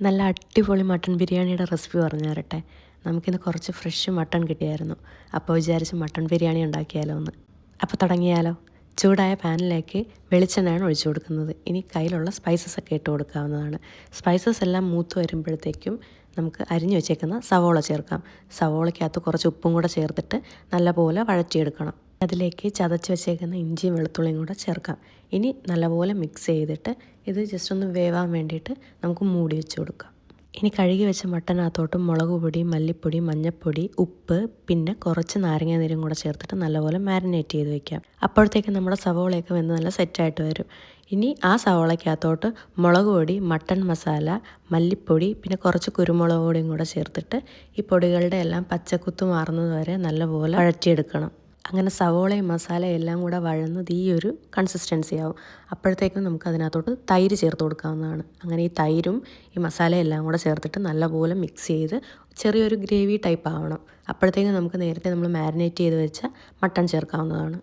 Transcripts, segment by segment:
നല്ല അടിപൊളി മട്ടൺ ബിരിയാണിയുടെ റെസിപ്പി പറഞ്ഞു തരട്ടെ. നമുക്കിന്ന് കുറച്ച് ഫ്രഷ് മട്ടൺ കിട്ടിയായിരുന്നു. അപ്പോൾ വിചാരിച്ച് മട്ടൺ ബിരിയാണി ഉണ്ടാക്കിയാലോ എന്ന്. അപ്പോൾ തുടങ്ങിയാലോ? ചൂടായ പാനിലേക്ക് വെളിച്ചെണ്ണയാണ് ഒഴിച്ചു കൊടുക്കുന്നത്. ഇനി കയ്യിലുള്ള സ്പൈസസ് ഒക്കെ ഇട്ട് കൊടുക്കാവുന്നതാണ്. സ്പൈസസ് എല്ലാം മൂത്ത് വരുമ്പോഴത്തേക്കും നമുക്ക് അരിഞ്ഞു വെച്ചേക്കുന്ന സവോള ചേർക്കാം. സവോളയ്ക്കകത്ത് കുറച്ച് ഉപ്പും കൂടെ ചേർത്തിട്ട് നല്ലപോലെ വഴറ്റിയെടുക്കണം. അതിലേക്ക് ചതച്ച് വെച്ചേക്കുന്ന ഇഞ്ചിയും വെളുത്തുള്ളിയും കൂടെ ചേർക്കാം. ഇനി നല്ലപോലെ മിക്സ് ചെയ്തിട്ട് ഇത് ജസ്റ്റ് ഒന്ന് വേവാൻ വേണ്ടിയിട്ട് നമുക്ക് മൂടി വെച്ച് കൊടുക്കാം. ഇനി കഴുകി വെച്ച മട്ടനകത്തോട്ട് മുളക് പൊടി, മല്ലിപ്പൊടി, മഞ്ഞൾപ്പൊടി, ഉപ്പ്, പിന്നെ കുറച്ച് നാരങ്ങ നീരും കൂടെ ചേർത്തിട്ട് നല്ലപോലെ മാരിനേറ്റ് ചെയ്ത് വെക്കാം. അപ്പോഴത്തേക്ക് നമ്മുടെ സവോളയൊക്കെ വെന്ത് നല്ല സെറ്റായിട്ട് വരും. ഇനി ആ സവോളയ്ക്കകത്തോട്ട് മുളക് പൊടി, മട്ടൺ മസാല, മല്ലിപ്പൊടി, പിന്നെ കുറച്ച് കുരുമുളക് പൊടിയും കൂടെ ചേർത്തിട്ട് ഈ പൊടികളുടെ എല്ലാം പച്ചക്കുത്ത് മാറുന്നത് വരെ നല്ലപോലെ വഴറ്റിയെടുക്കണം. അങ്ങനെ സവോളയും മസാലയും എല്ലാം കൂടെ വഴന്നത് ഈ ഒരു കൺസിസ്റ്റൻസി ആവും. അപ്പോഴത്തേക്കും നമുക്ക് അതിനകത്തോട്ട് തൈര് ചേർത്ത് കൊടുക്കാവുന്നതാണ്. അങ്ങനെ ഈ തൈരും ഈ മസാലയും എല്ലാം കൂടെ ചേർത്തിട്ട് നല്ലപോലെ മിക്സ് ചെയ്ത് ചെറിയൊരു ഗ്രേവി ടൈപ്പ് ആവണം. അപ്പോഴത്തേക്കും നമുക്ക് നേരത്തെ നമ്മൾ മാരിനേറ്റ് ചെയ്ത് വെച്ച മട്ടൺ ചേർക്കാവുന്നതാണ്.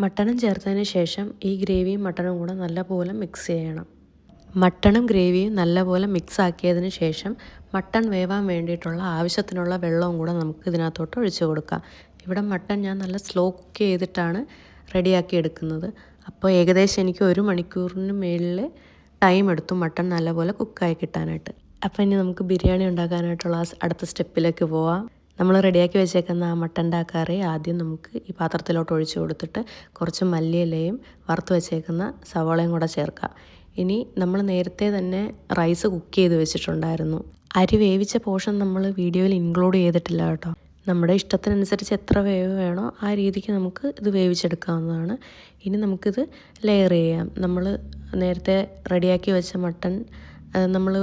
മട്ടണും ചേർത്തതിന് ശേഷം ഈ ഗ്രേവിയും മട്ടണും കൂടെ നല്ലപോലെ മിക്സ് ചെയ്യണം. മട്ടണും ഗ്രേവിയും നല്ലപോലെ മിക്സ് ആക്കിയതിന് ശേഷം മട്ടൺ വേവാൻ വേണ്ടിയിട്ടുള്ള ആവശ്യത്തിനുള്ള വെള്ളവും കൂടെ നമുക്ക് ഇതിനകത്തോട്ട് ഒഴിച്ചു കൊടുക്കാം. ഇവിടെ മട്ടൺ ഞാൻ നല്ല സ്ലോ കുക്ക് ചെയ്തിട്ടാണ് റെഡിയാക്കി എടുക്കുന്നത്. അപ്പോൾ ഏകദേശം എനിക്ക് 1 മണിക്കൂറിന് മേളിൽ ടൈം എടുത്തു മട്ടൺ നല്ലപോലെ കുക്കായി കിട്ടാനായിട്ട്. അപ്പോൾ ഇനി നമുക്ക് ബിരിയാണി ഉണ്ടാക്കാനായിട്ടുള്ള അടുത്ത സ്റ്റെപ്പിലേക്ക് പോവാം. നമ്മൾ റെഡിയാക്കി വെച്ചേക്കുന്ന ആ മട്ടൻ്റെ ആ കറി ആദ്യം നമുക്ക് ഈ പാത്രത്തിലോട്ട് ഒഴിച്ചു കൊടുത്തിട്ട് കുറച്ച് മല്ലിയിലയും വറുത്ത് വെച്ചേക്കുന്ന സവാളയും കൂടെ ചേർക്കാം. ഇനി നമ്മൾ നേരത്തെ തന്നെ റൈസ് കുക്ക് ചെയ്ത് വെച്ചിട്ടുണ്ടായിരുന്നു. അരി വേവിച്ച പോർഷൻ നമ്മൾ വീഡിയോയിൽ ഇൻക്ലൂഡ് ചെയ്തിട്ടില്ല കേട്ടോ. നമ്മുടെ ഇഷ്ടത്തിനനുസരിച്ച് എത്ര വേവ് വേണോ ആ രീതിക്ക് നമുക്ക് ഇത് വേവിച്ചെടുക്കാവുന്നതാണ്. ഇനി നമുക്കിത് ലെയർ ചെയ്യാം. നമ്മൾ നേരത്തെ റെഡിയാക്കി വെച്ച മട്ടൺ നമ്മൾ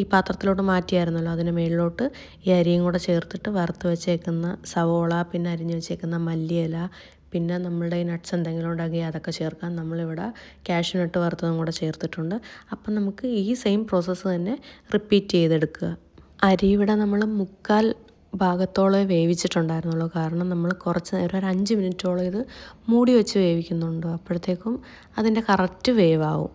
ഈ പാത്രത്തിലോട്ട് മാറ്റിയായിരുന്നല്ലോ, അതിന് മേളിലോട്ട് ഈ അരിയും കൂടെ ചേർത്തിട്ട് വറുത്ത് വെച്ചേക്കുന്ന സവോള, പിന്നെ അരിഞ്ഞ് വെച്ചേക്കുന്ന മല്ലിയില, പിന്നെ നമ്മളുടെ ഈ നട്ട്സ് എന്തെങ്കിലും ഉണ്ടെങ്കിൽ അതൊക്കെ ചേർക്കാം. നമ്മളിവിടെ കാഷ്യൂ നട്ട് വറുത്തതും കൂടെ ചേർത്തിട്ടുണ്ട്. അപ്പം നമുക്ക് ഈ സെയിം പ്രോസസ്സ് തന്നെ റിപ്പീറ്റ് ചെയ്തെടുക്കുക. അരി ഇവിടെ നമ്മൾ 1/4 ഭാഗത്തോളം വേവിച്ചിട്ടുണ്ടായിരുന്നുള്ളൂ. കാരണം നമ്മൾ കുറച്ച് നേരം ഒരു 5 മിനിറ്റോളം ഇത് മൂടി വെച്ച് വേവിക്കുന്നുണ്ട്. അപ്പോഴത്തേക്കും അതിൻ്റെ കറക്റ്റ് വേവാവും.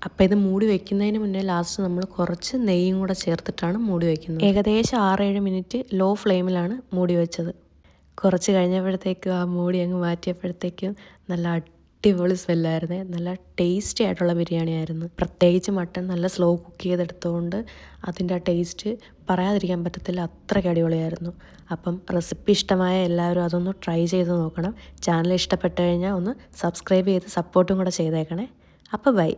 അപ്പോൾ ഇത് മൂടി വയ്ക്കുന്നതിന് മുന്നേ ലാസ്റ്റ് നമ്മൾ കുറച്ച് നെയ്യും കൂടെ ചേർത്തിട്ടാണ് മൂടി വയ്ക്കുന്നത്. ഏകദേശം 6-7 മിനിറ്റ് ലോ ഫ്ലെയിമിലാണ് മൂടി വെച്ചത്. കുറച്ച് കഴിഞ്ഞപ്പോഴത്തേക്കും ആ മൂടി അങ്ങ് മാറ്റിയപ്പോഴത്തേക്കും നല്ല അടിപൊളി സ്മെല്ലായിരുന്നേ. നല്ല ടേസ്റ്റി ആയിട്ടുള്ള ബിരിയാണി ആയിരുന്നു. പ്രത്യേകിച്ച് മട്ടൺ നല്ല സ്ലോ കുക്ക് ചെയ്തെടുത്തുകൊണ്ട് അതിൻ്റെ ആ ടേസ്റ്റ് പറയാതിരിക്കാൻ പറ്റത്തില്ല, അത്രയ്ക്ക് അടിപൊളിയായിരുന്നു. അപ്പം റെസിപ്പി ഇഷ്ടമായ എല്ലാവരും അതൊന്ന് ട്രൈ ചെയ്ത് നോക്കണം. ചാനൽ ഇഷ്ടപ്പെട്ട് കഴിഞ്ഞാൽ ഒന്ന് സബ്സ്ക്രൈബ് ചെയ്ത് സപ്പോർട്ടും കൂടെ ചെയ്തേക്കണേ. അപ്പോൾ ബൈ.